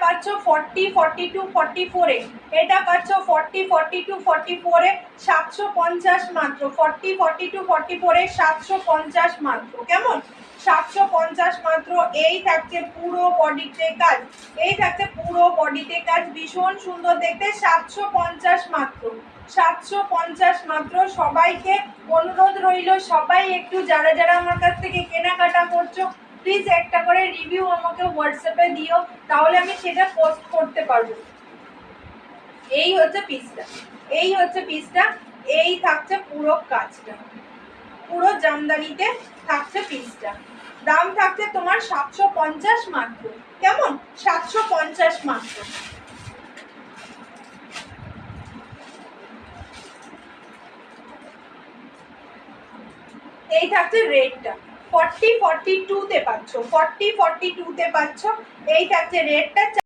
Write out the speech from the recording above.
পাচ্ছ 40, 42, 44-এ, এটা পাচ্ছ 40, 42, 44-এ 750 মাত্র। 40, 42, 44-এ 750 মাত্র। কেমন? 750 মাত্র। এই থাকছে পুরো বডিতে কাজ, এই থাকছে পুরো বডিতে কাজ, ভীষণ সুন্দর দেখতে। 750 মাত্র, 750 মাত্র। সবাইকে অনুরোধ রইল, সবাই একটু যারা যারা আমার কাছ থেকে কেনাকাটা করছো প্লিজ একটা করে রিভিউ আমাকে হোয়াটসঅ্যাপে দিও, তাহলে আমি সেটা পোস্ট করতে পারবো। এই হচ্ছে পিসটা, এই হচ্ছে পিসটা, এই থাকছে পুরো কাজটা, পুরো জামদানিতে থাকছে পিসটা। দাম থাকছে তোমার 750 মাত্র। কেমন? 750 মাত্র। এই থাকছে রেডটা, 40, 42-তে পাচ্ছ, 40, 42-তে পাচ্ছ। এই থাকছে রেডটা।